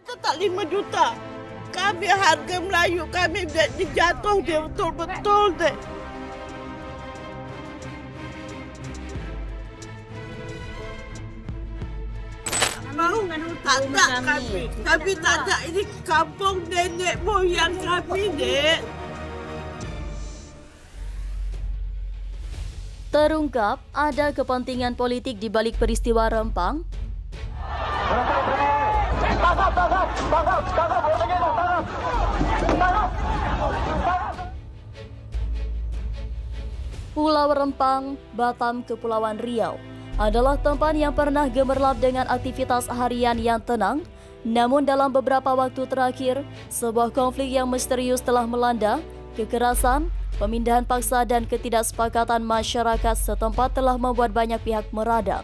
kita tak 5 juta. Kami harga Melayu kami jatuh dia betul-betul deh. Mau tak ada kami tak ada, ini kampung nenek moyang kami dek. Terungkap ada kepentingan politik di balik peristiwa Rempang. Pulau Rempang, Batam, Kepulauan Riau adalah tempat yang pernah gemerlap dengan aktivitas harian yang tenang. Namun dalam beberapa waktu terakhir, sebuah konflik yang misterius telah melanda. Kekerasan, pemindahan paksa dan ketidaksepakatan masyarakat setempat telah membuat banyak pihak meradang.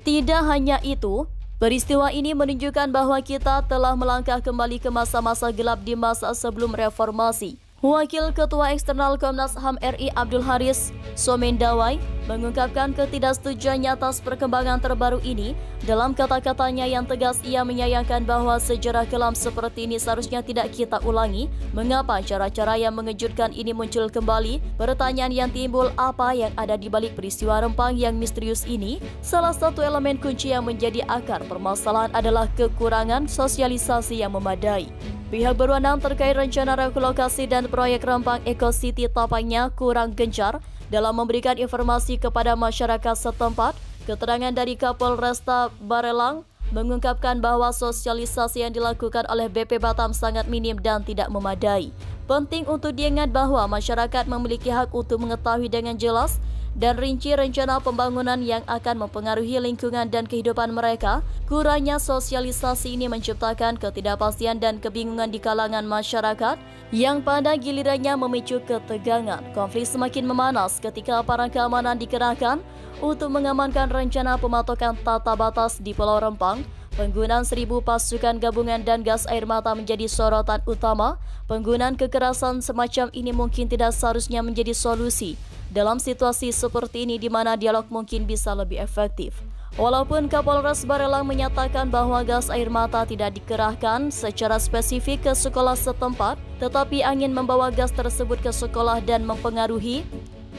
Tidak hanya itu, peristiwa ini menunjukkan bahwa kita telah melangkah kembali ke masa-masa gelap di masa sebelum reformasi. Wakil Ketua Eksternal Komnas HAM RI Abdul Haris Somendawai mengungkapkan ketidaksetujuannya atas perkembangan terbaru ini. Dalam kata-katanya yang tegas, ia menyayangkan bahwa sejarah kelam seperti ini seharusnya tidak kita ulangi. Mengapa cara-cara yang mengejutkan ini muncul kembali? Pertanyaan yang timbul, apa yang ada di balik peristiwa Rempang yang misterius ini? Salah satu elemen kunci yang menjadi akar permasalahan adalah kekurangan sosialisasi yang memadai. Pihak berwenang terkait rencana relokasi dan proyek Rempang Eco City tampaknya kurang gencar dalam memberikan informasi kepada masyarakat setempat. Keterangan dari Kapolresta Barelang mengungkapkan bahwa sosialisasi yang dilakukan oleh BP Batam sangat minim dan tidak memadai. Penting untuk diingat bahwa masyarakat memiliki hak untuk mengetahui dengan jelas dan rinci rencana pembangunan yang akan mempengaruhi lingkungan dan kehidupan mereka. Kurangnya sosialisasi ini menciptakan ketidakpastian dan kebingungan di kalangan masyarakat yang pada gilirannya memicu ketegangan. Konflik semakin memanas ketika aparat keamanan dikerahkan untuk mengamankan rencana pematokan tata batas di Pulau Rempang. Penggunaan 1.000 pasukan gabungan dan gas air mata menjadi sorotan utama. Penggunaan kekerasan semacam ini mungkin tidak seharusnya menjadi solusi dalam situasi seperti ini di mana dialog mungkin bisa lebih efektif. Walaupun Kapolres Barelang menyatakan bahwa gas air mata tidak dikerahkan secara spesifik ke sekolah setempat, tetapi angin membawa gas tersebut ke sekolah dan mempengaruhi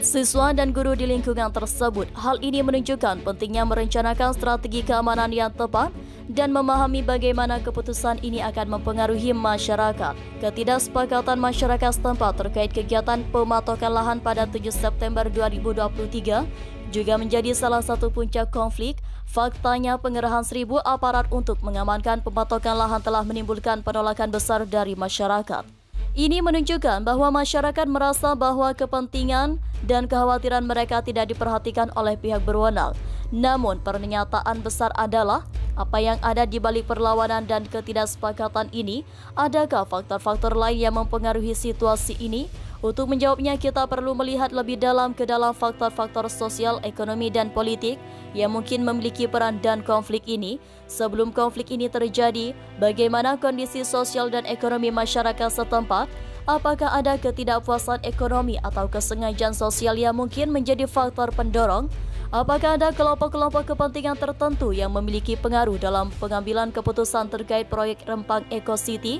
siswa dan guru di lingkungan tersebut. Hal ini menunjukkan pentingnya merencanakan strategi keamanan yang tepat dan memahami bagaimana keputusan ini akan mempengaruhi masyarakat. Ketidaksepakatan masyarakat setempat terkait kegiatan pematokan lahan pada 7 September 2023 juga menjadi salah satu puncak konflik. Faktanya pengerahan 1.000 aparat untuk mengamankan pematokan lahan telah menimbulkan penolakan besar dari masyarakat. Ini menunjukkan bahwa masyarakat merasa bahwa kepentingan dan kekhawatiran mereka tidak diperhatikan oleh pihak berwenang. Namun, pernyataan besar adalah apa yang ada di balik perlawanan dan ketidaksepakatan ini. Adakah faktor-faktor lain yang mempengaruhi situasi ini? Untuk menjawabnya, kita perlu melihat lebih dalam ke dalam faktor-faktor sosial, ekonomi, dan politik yang mungkin memiliki peran dan konflik ini. Sebelum konflik ini terjadi, bagaimana kondisi sosial dan ekonomi masyarakat setempat? Apakah ada ketidakpuasan ekonomi atau kesengajaan sosial yang mungkin menjadi faktor pendorong? Apakah ada kelompok-kelompok kepentingan tertentu yang memiliki pengaruh dalam pengambilan keputusan terkait proyek Rempang Eco City?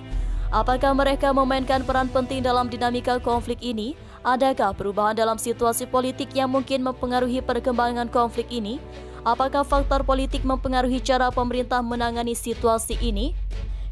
Apakah mereka memainkan peran penting dalam dinamika konflik ini? Adakah perubahan dalam situasi politik yang mungkin mempengaruhi perkembangan konflik ini? Apakah faktor politik mempengaruhi cara pemerintah menangani situasi ini?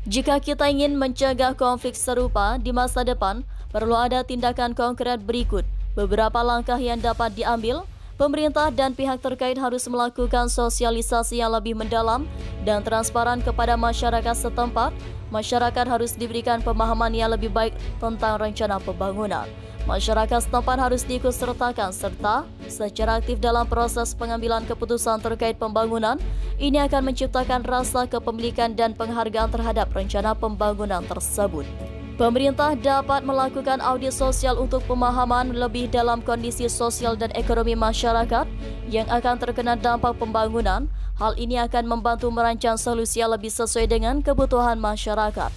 Jika kita ingin mencegah konflik serupa di masa depan, perlu ada tindakan konkret berikut. Beberapa langkah yang dapat diambil. Pemerintah dan pihak terkait harus melakukan sosialisasi yang lebih mendalam dan transparan kepada masyarakat setempat. Masyarakat harus diberikan pemahaman yang lebih baik tentang rencana pembangunan. Masyarakat setempat harus diikutsertakan serta secara aktif dalam proses pengambilan keputusan terkait pembangunan. Ini akan menciptakan rasa kepemilikan dan penghargaan terhadap rencana pembangunan tersebut. Pemerintah dapat melakukan audit sosial untuk pemahaman lebih dalam kondisi sosial dan ekonomi masyarakat yang akan terkena dampak pembangunan. Hal ini akan membantu merancang solusi yang lebih sesuai dengan kebutuhan masyarakat.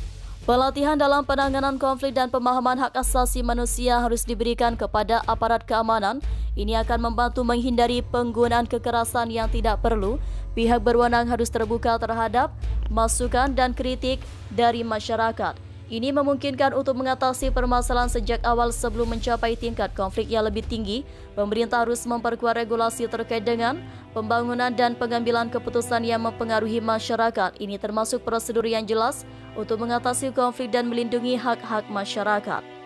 Pelatihan dalam penanganan konflik dan pemahaman hak asasi manusia harus diberikan kepada aparat keamanan. Ini akan membantu menghindari penggunaan kekerasan yang tidak perlu. Pihak berwenang harus terbuka terhadap masukan dan kritik dari masyarakat. Ini memungkinkan untuk mengatasi permasalahan sejak awal sebelum mencapai tingkat konflik yang lebih tinggi. Pemerintah harus memperkuat regulasi terkait dengan pembangunan dan pengambilan keputusan yang mempengaruhi masyarakat. Ini termasuk prosedur yang jelas untuk mengatasi konflik dan melindungi hak-hak masyarakat.